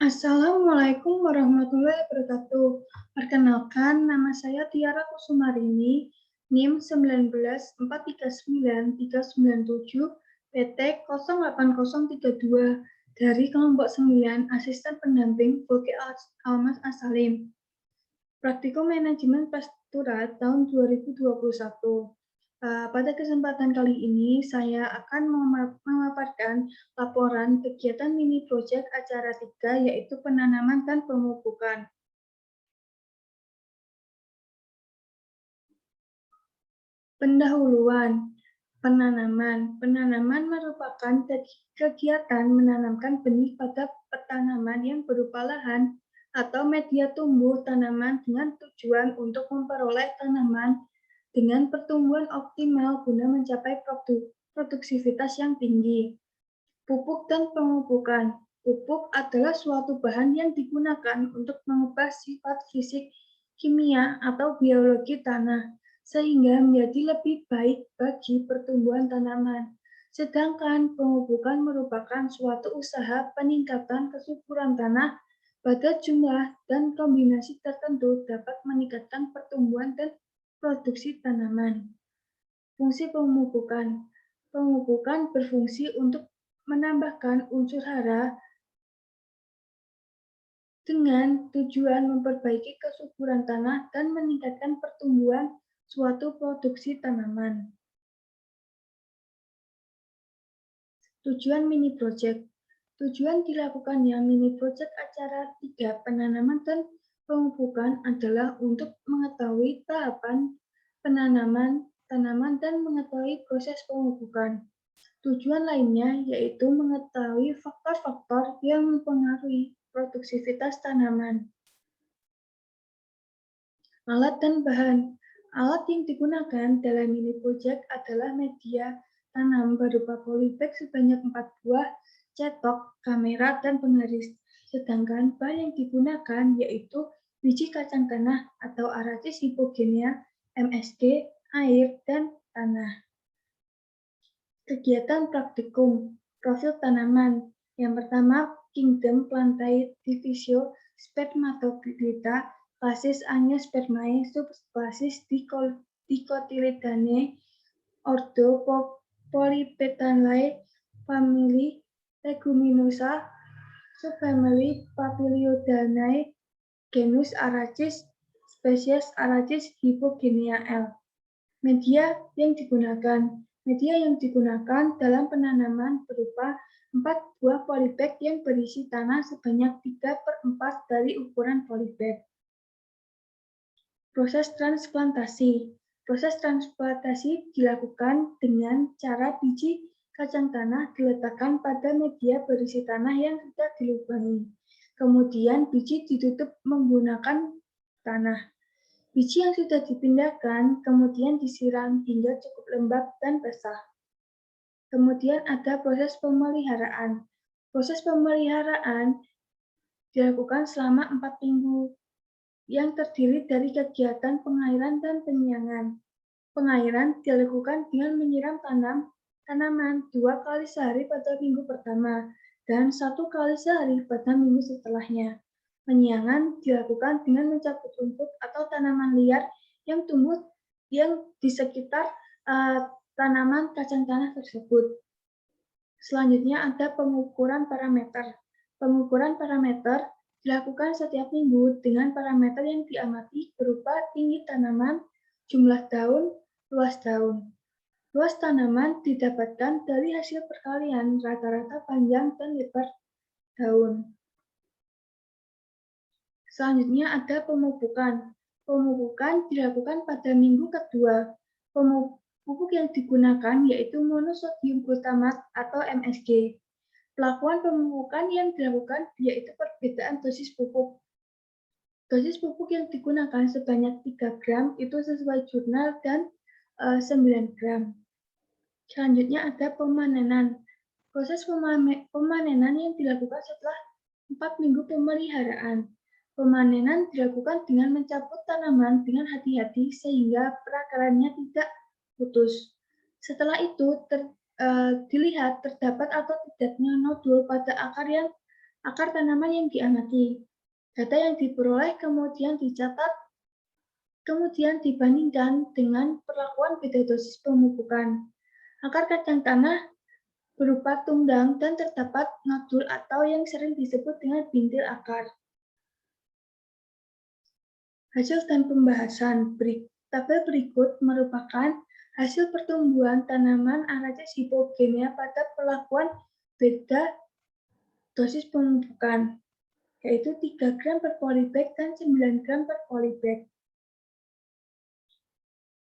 Assalamualaikum warahmatullahi wabarakatuh. Perkenalkan, nama saya Tiara Kusumarini, NIM 19439-397, PT 08032, dari kelompok 9, Asisten Pendamping Fulke Almas Asalim. Praktikum Manajemen Pasturat tahun 2021. Pada kesempatan kali ini, saya akan memaparkan laporan kegiatan mini project acara 3, yaitu penanaman dan pemupukan. Pendahuluan, penanaman. Penanaman merupakan kegiatan menanamkan benih pada tanaman yang berupa lahan atau media tumbuh tanaman dengan tujuan untuk memperoleh tanaman dengan pertumbuhan optimal guna mencapai produksivitas yang tinggi. Pupuk dan pemupukan. Pupuk adalah suatu bahan yang digunakan untuk mengubah sifat fisik, kimia, atau biologi tanah, sehingga menjadi lebih baik bagi pertumbuhan tanaman. Sedangkan pemupukan merupakan suatu usaha peningkatan kesuburan tanah pada jumlah dan kombinasi tertentu dapat meningkatkan pertumbuhan dan produksi tanaman. Fungsi pemupukan. Pemupukan berfungsi untuk menambahkan unsur hara dengan tujuan memperbaiki kesuburan tanah dan meningkatkan pertumbuhan suatu produksi tanaman. Tujuan mini project. Tujuan dilakukannya mini project acara 3 penanaman dan pemupukan adalah untuk mengetahui tahapan penanaman tanaman dan mengetahui proses pemupukan. Tujuan lainnya yaitu mengetahui faktor-faktor yang mempengaruhi produksivitas tanaman. Alat dan bahan. Alat yang digunakan dalam mini project adalah media tanam berupa polybag sebanyak 4 buah, cetok, kamera, dan penggaris. Sedangkan bahan yang digunakan yaitu biji kacang tanah atau Arachis hypogenia, MSG, air, dan tanah. Kegiatan praktikum, profil tanaman. Yang pertama, Kingdom Plantae Divisio Spermatoglypha, klasis Angiospermae, subklasis Dicotyledonea, ordo Polypetalae, famili Leguminosa, subfamili Papiliodanae, genus Arachis, spesies Arachis hypogenia L. Media yang digunakan. Media yang digunakan dalam penanaman berupa 4 buah polybag yang berisi tanah sebanyak 3/4 dari ukuran polybag. Proses transplantasi. Proses transplantasi dilakukan dengan cara biji kacang tanah diletakkan pada media berisi tanah yang sudah dilubangi. Kemudian biji ditutup menggunakan tanah. Biji yang sudah dipindahkan kemudian disiram hingga cukup lembab dan basah. Kemudian ada proses pemeliharaan. Proses pemeliharaan dilakukan selama 4 minggu yang terdiri dari kegiatan pengairan dan penyiangan. Pengairan dilakukan dengan menyiram tanaman 2 kali sehari pada minggu pertama dan 1 kali sehari pada minggu setelahnya. Penyiangan dilakukan dengan mencabut rumput atau tanaman liar yang tumbuh di sekitar tanaman kacang tanah tersebut. Selanjutnya ada pengukuran parameter. Pengukuran parameter dilakukan setiap minggu dengan parameter yang diamati berupa tinggi tanaman, jumlah daun, luas daun. Luas tanaman didapatkan dari hasil perkalian rata-rata panjang dan lebar daun. Selanjutnya ada pemupukan. Pemupukan dilakukan pada minggu kedua. Pupuk yang digunakan yaitu monosodium glutamat atau MSG. Pelakuan pemupukan yang dilakukan yaitu perbedaan dosis pupuk. Dosis pupuk yang digunakan sebanyak 3 gram itu sesuai jurnal dan 9 gram. Selanjutnya ada pemanenan. Proses pemanenan yang dilakukan setelah 4 minggu pemeliharaan. Pemanenan dilakukan dengan mencabut tanaman dengan hati-hati sehingga perakarannya tidak putus. Setelah itu dilihat terdapat atau tidaknya nodul pada akar yang akar tanaman yang diamati. Data yang diperoleh kemudian dicatat, kemudian dibandingkan dengan perlakuan beda dosis pemupukan. Akar kacang tanah berupa tunggang dan terdapat nodul atau yang sering disebut dengan bintil akar. Hasil dan pembahasan tabel berikut merupakan hasil pertumbuhan tanaman Aracis hypogenia pada perlakuan beda dosis pemupukan, yaitu 3 gram per polybag dan 9 gram per polybag.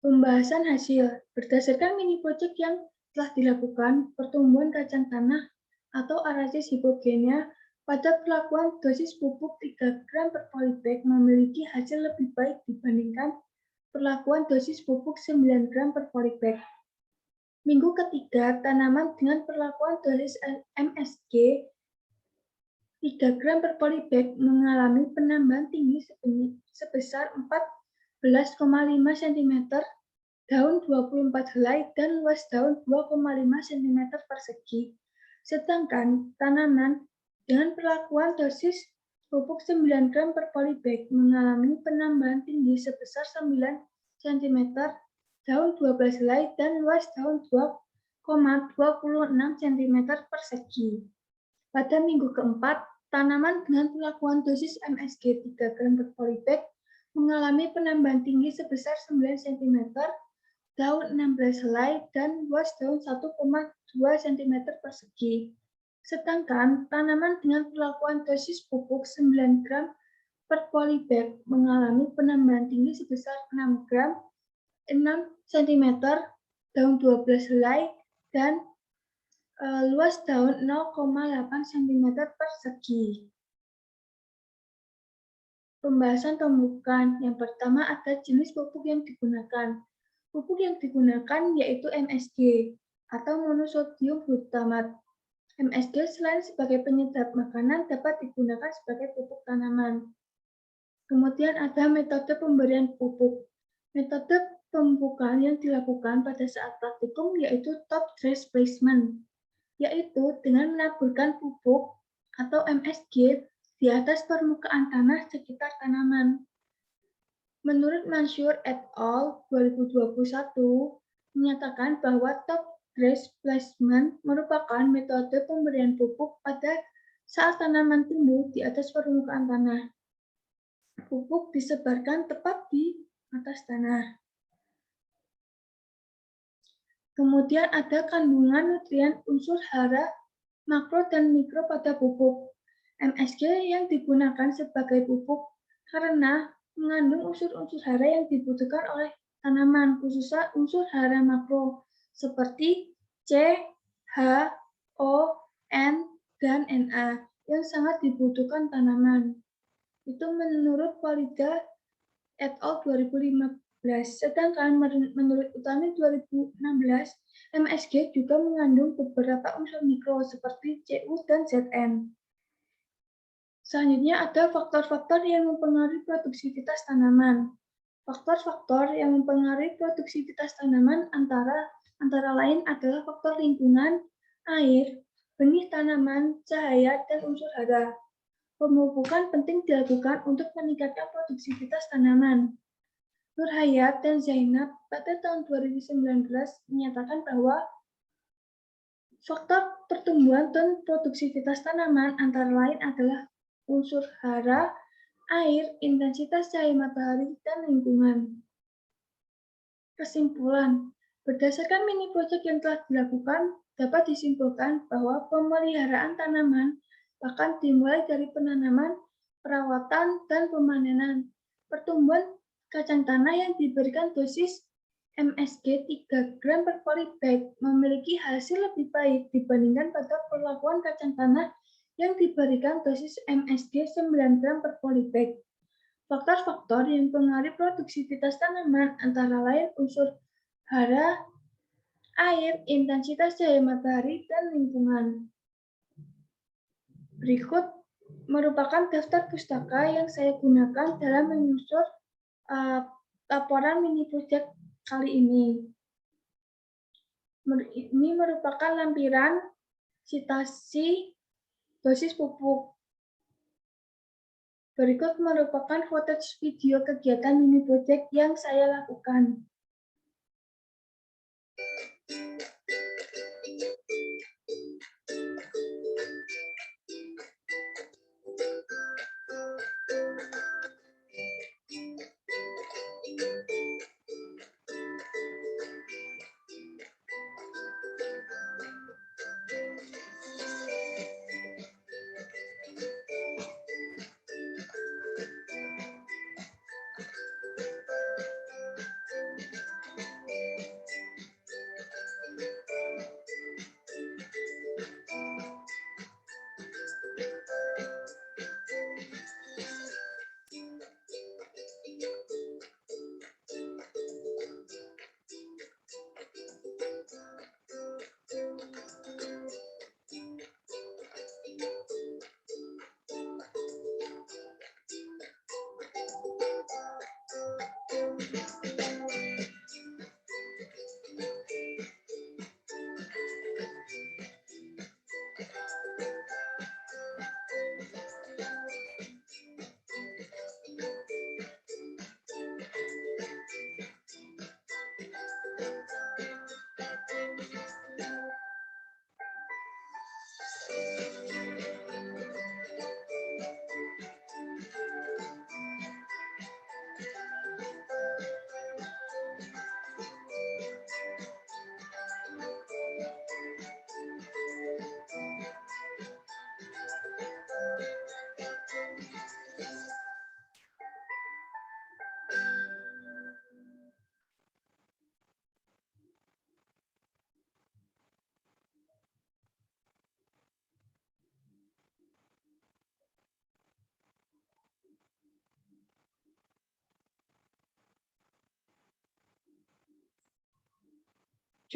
Pembahasan hasil berdasarkan mini project yang telah dilakukan, pertumbuhan kacang tanah atau Aracis hypogenia pada perlakuan dosis pupuk 3 gram per polybag memiliki hasil lebih baik dibandingkan perlakuan dosis pupuk 9 gram per polybag. Minggu ketiga, tanaman dengan perlakuan dosis MSG 3 gram per polybag mengalami penambahan tinggi sebesar 14,5 cm, daun 24 helai, dan luas daun 2,5 cm persegi. Sedangkan tanaman dengan perlakuan dosis pupuk 9 gram per polybag mengalami penambahan tinggi sebesar 9 cm, daun 12 helai, dan luas daun 2,26 cm persegi. Pada minggu keempat, tanaman dengan perlakuan dosis MSG 3 gram per polybag mengalami penambahan tinggi sebesar 9 cm, daun 16 helai, dan luas daun 1,2 cm persegi. Sedangkan tanaman dengan perlakuan dosis pupuk 9 gram per polybag mengalami penambahan tinggi sebesar 6 cm, daun 12 helai, dan luas daun 0,8 cm persegi. Pembahasan pemupukan. Yang pertama ada jenis pupuk yang digunakan. Pupuk yang digunakan yaitu MSG atau monosodium glutamate. MSG selain sebagai penyedap makanan dapat digunakan sebagai pupuk tanaman. Kemudian ada metode pemberian pupuk. Metode pemupukan yang dilakukan pada saat praktikum yaitu top dress placement, yaitu dengan menaburkan pupuk atau MSG di atas permukaan tanah sekitar tanaman. Menurut Mansur et al. 2021 menyatakan bahwa top dress placement merupakan metode pemberian pupuk pada saat tanaman tumbuh di atas permukaan tanah. Pupuk disebarkan tepat di atas tanah. Kemudian ada kandungan nutrien unsur hara makro dan mikro pada pupuk. MSG yang digunakan sebagai pupuk karena mengandung unsur-unsur hara yang dibutuhkan oleh tanaman, khususnya unsur hara makro seperti C, H, O, N, dan Na yang sangat dibutuhkan tanaman. Itu menurut Walida et al. 2015. Sedangkan menurut Utami 2016, MSG juga mengandung beberapa unsur mikro seperti Cu dan Zn. Selanjutnya ada faktor-faktor yang mempengaruhi produktivitas tanaman. Faktor-faktor yang mempengaruhi produktivitas tanaman antara lain adalah faktor lingkungan, air, benih tanaman, cahaya, dan unsur hara. Pemupukan penting dilakukan untuk meningkatkan produktivitas tanaman. Nur Hayat dan Zainab pada tahun 2019 menyatakan bahwa faktor pertumbuhan dan produktivitas tanaman antara lain adalah unsur hara, air, intensitas cahaya matahari, dan lingkungan. Kesimpulan, berdasarkan mini project yang telah dilakukan, dapat disimpulkan bahwa pemeliharaan tanaman bahkan dimulai dari penanaman, perawatan, dan pemanenan. Pertumbuhan kacang tanah yang diberikan dosis MSG 3 gram per polybag memiliki hasil lebih baik dibandingkan pada perlakuan kacang tanah yang diberikan dosis MSG 9 gram per polybag. Faktor-faktor yang mempengaruhi produktivitas tanaman antara lain unsur hara, air, intensitas cahaya matahari, dan lingkungan. Berikut merupakan daftar pustaka yang saya gunakan dalam menyusun laporan mini project kali ini. Ini merupakan lampiran citasi dosis pupuk Berikut merupakan footage video kegiatan mini project yang saya lakukan.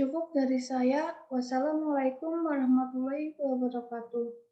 Cukup dari saya. Wassalamualaikum warahmatullahi wabarakatuh.